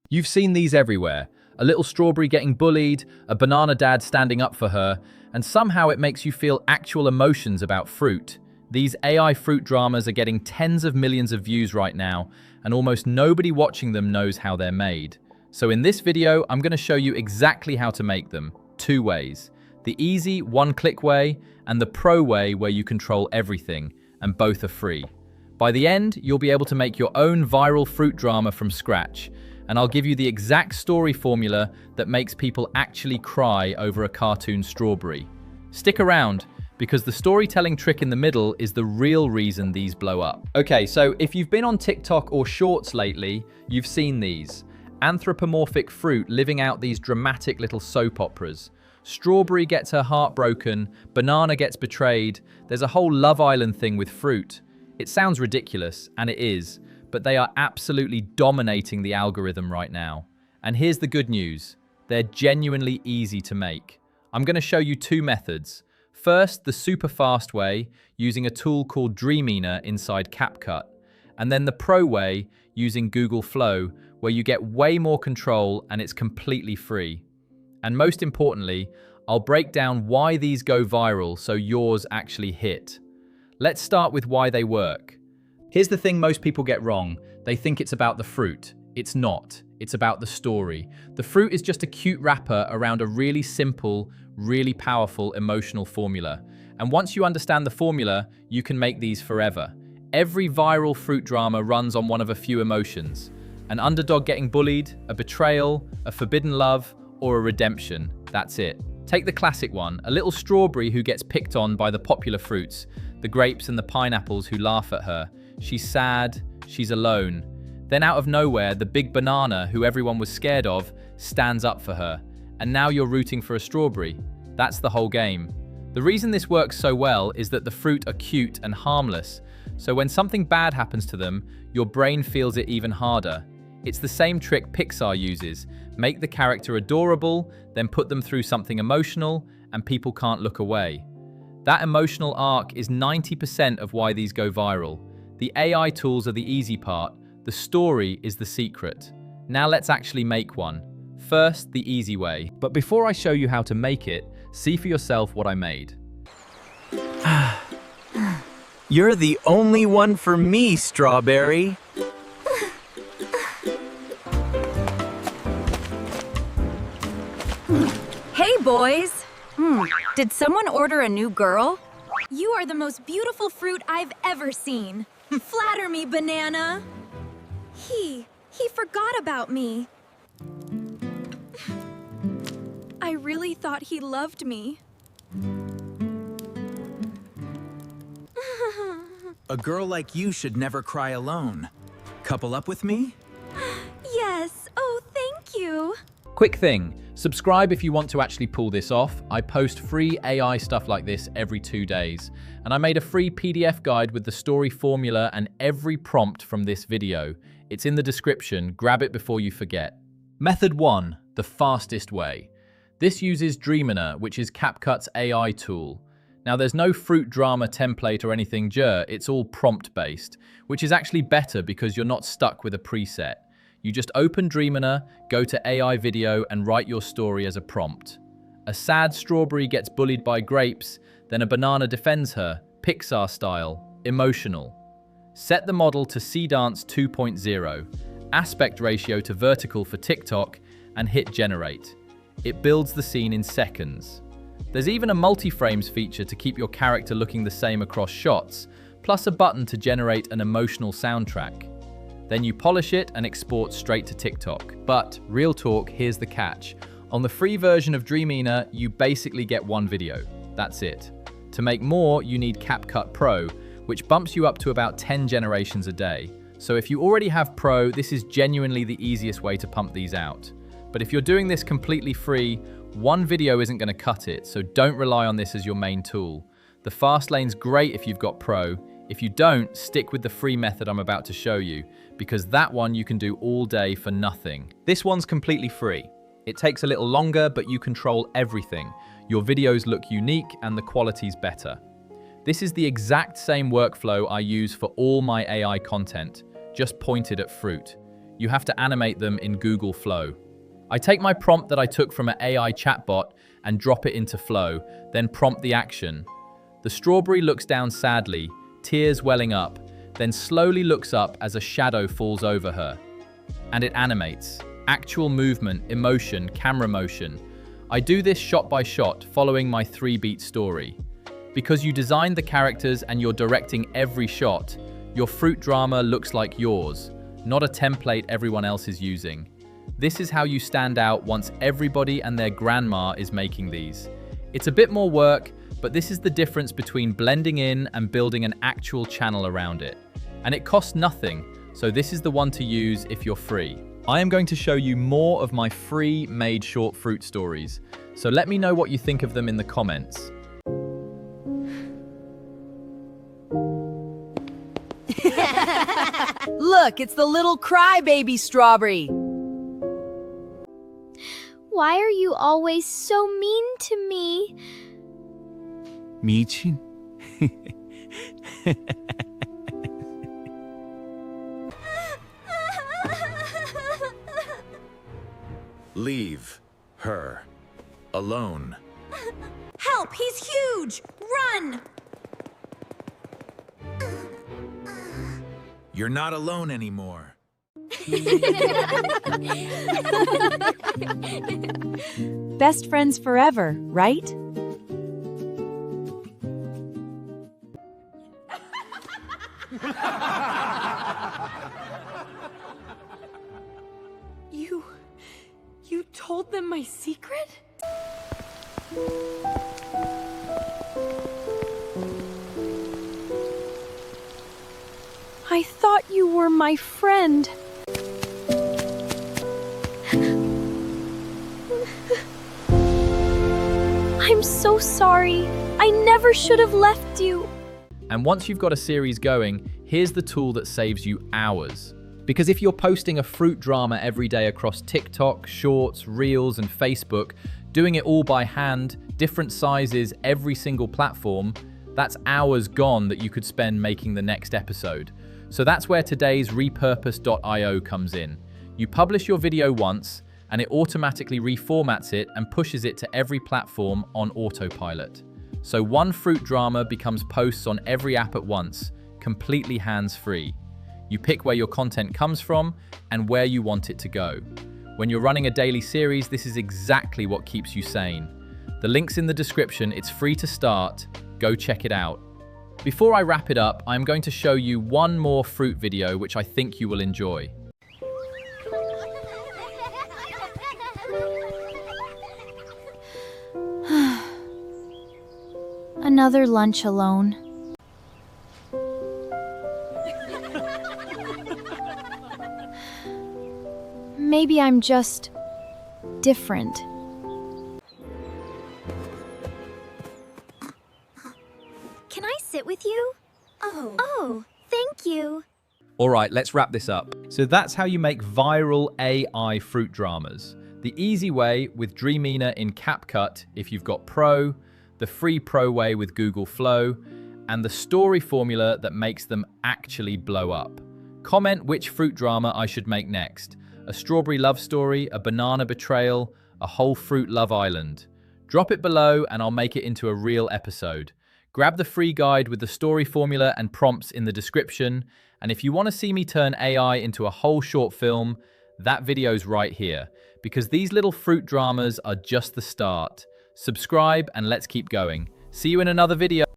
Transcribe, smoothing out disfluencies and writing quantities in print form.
You've seen these everywhere. A little strawberry getting bullied, a banana dad standing up for her, and somehow it makes you feel actual emotions about fruit. These AI fruit dramas are getting tens of millions of views right now, and almost nobody watching them knows how they're made. So in this video, I'm going to show you exactly how to make them. Two ways. The easy, one-click way, and the pro way where you control everything, and both are free. By the end, you'll be able to make your own viral fruit drama from scratch, and I'll give you the exact story formula that makes people actually cry over a cartoon strawberry. Stick around, because the storytelling trick in the middle is the real reason these blow up. Okay, so if you've been on TikTok or Shorts lately, you've seen these. Anthropomorphic fruit living out these dramatic little soap operas. Strawberry gets her heart broken, banana gets betrayed, there's a whole Love Island thing with fruit. It sounds ridiculous, and it is, but they are absolutely dominating the algorithm right now. And here's the good news, they're genuinely easy to make. I'm going to show you two methods. First, the super fast way, using a tool called Dreamina inside CapCut. And then the pro way, using Google Flow, where you get way more control and it's completely free. And most importantly, I'll break down why these go viral so yours actually hit. Let's start with why they work. Here's the thing most people get wrong. They think it's about the fruit. It's not. It's about the story. The fruit is just a cute wrapper around a really simple, really powerful emotional formula. And once you understand the formula, you can make these forever. Every viral fruit drama runs on one of a few emotions. An underdog getting bullied, a betrayal, a forbidden love, or a redemption. That's it. Take the classic one, a little strawberry who gets picked on by the popular fruits, the grapes and the pineapples who laugh at her. She's sad, she's alone. Then out of nowhere, the big banana who everyone was scared of stands up for her. And now you're rooting for a strawberry. That's the whole game. The reason this works so well is that the fruit are cute and harmless. So when something bad happens to them, your brain feels it even harder. It's the same trick Pixar uses. Make the character adorable, then put them through something emotional, and people can't look away. That emotional arc is 90% of why these go viral. The AI tools are the easy part. The story is the secret. Now let's actually make one. First, the easy way. But before I show you how to make it, see for yourself what I made. You're the only one for me, Strawberry. Hey, boys! Did someone order a new girl? You are the most beautiful fruit I've ever seen. Flatter me, banana. He forgot about me. I really thought he loved me. A girl like you should never cry alone. Couple up with me? Yes, oh, thank you. Quick thing, subscribe if you want to actually pull this off. I post free AI stuff like this every 2 days. And I made a free PDF guide with the story formula and every prompt from this video. It's in the description, grab it before you forget. Method 1, the fastest way. This uses Dreamina, which is CapCut's AI tool. Now there's no fruit drama template or anything, it's all prompt-based, which is actually better because you're not stuck with a preset. You just open Dreamina, go to AI video and write your story as a prompt. A sad strawberry gets bullied by grapes, then a banana defends her, Pixar style, emotional. Set the model to Cdance 2.0, aspect ratio to vertical for TikTok, and hit generate. It builds the scene in seconds. There's even a multi-frames feature to keep your character looking the same across shots, plus a button to generate an emotional soundtrack. Then you polish it and export straight to TikTok. But, real talk, here's the catch. On the free version of Dreamina, you basically get one video. That's it. To make more, you need CapCut Pro, which bumps you up to about 10 generations a day. So if you already have Pro, this is genuinely the easiest way to pump these out. But if you're doing this completely free, one video isn't going to cut it, so don't rely on this as your main tool. The fast lane's great if you've got Pro. If you don't, stick with the free method I'm about to show you, because that one you can do all day for nothing. This one's completely free. It takes a little longer, but you control everything. Your videos look unique and the quality's better. This is the exact same workflow I use for all my AI content, just pointed at fruit. You have to animate them in Google Flow. I take my prompt that I took from an AI chatbot and drop it into Flow, then prompt the action. The strawberry looks down sadly, tears welling up, then slowly looks up as a shadow falls over her. And it animates. Actual movement, emotion, camera motion. I do this shot by shot, following my 3-beat story. Because you designed the characters and you're directing every shot, your fruit drama looks like yours, not a template everyone else is using. This is how you stand out once everybody and their grandma is making these. It's a bit more work, but this is the difference between blending in and building an actual channel around it. And it costs nothing, so this is the one to use if you're free. I am going to show you more of my free made short fruit stories, so let me know what you think of them in the comments. Look, it's the little crybaby strawberry. Why are you always so mean to me? 미친. Leave her alone. Help, he's huge! Run! You're not alone anymore. Best friends forever, right? You told them my secret? I thought you were my friend. I'm so sorry. I never should have left you. And once you've got a series going, here's the tool that saves you hours. Because if you're posting a fruit drama every day across TikTok, Shorts, Reels, and Facebook, doing it all by hand, different sizes, every single platform, that's hours gone that you could spend making the next episode. So that's where today's repurpose.io comes in. You publish your video once, and it automatically reformats it and pushes it to every platform on autopilot. So one fruit drama becomes posts on every app at once, completely hands-free. You pick where your content comes from and where you want it to go. When you're running a daily series, this is exactly what keeps you sane. The link's in the description, it's free to start, go check it out. Before I wrap it up, I'm going to show you one more fruit video which I think you will enjoy. Another lunch alone. Maybe I'm just different. Can I sit with you? Oh, thank you. All right, let's wrap this up. So that's how you make viral AI fruit dramas. The easy way with Dreamina in CapCut if you've got Pro, the free Pro way with Google Flow, and the story formula that makes them actually blow up. Comment which fruit drama I should make next. A strawberry love story, a banana betrayal, a whole fruit love island. Drop it below and I'll make it into a real episode. Grab the free guide with the story formula and prompts in the description. And if you want to see me turn AI into a whole short film, that video's right here. Because these little fruit dramas are just the start. Subscribe and let's keep going. See you in another video.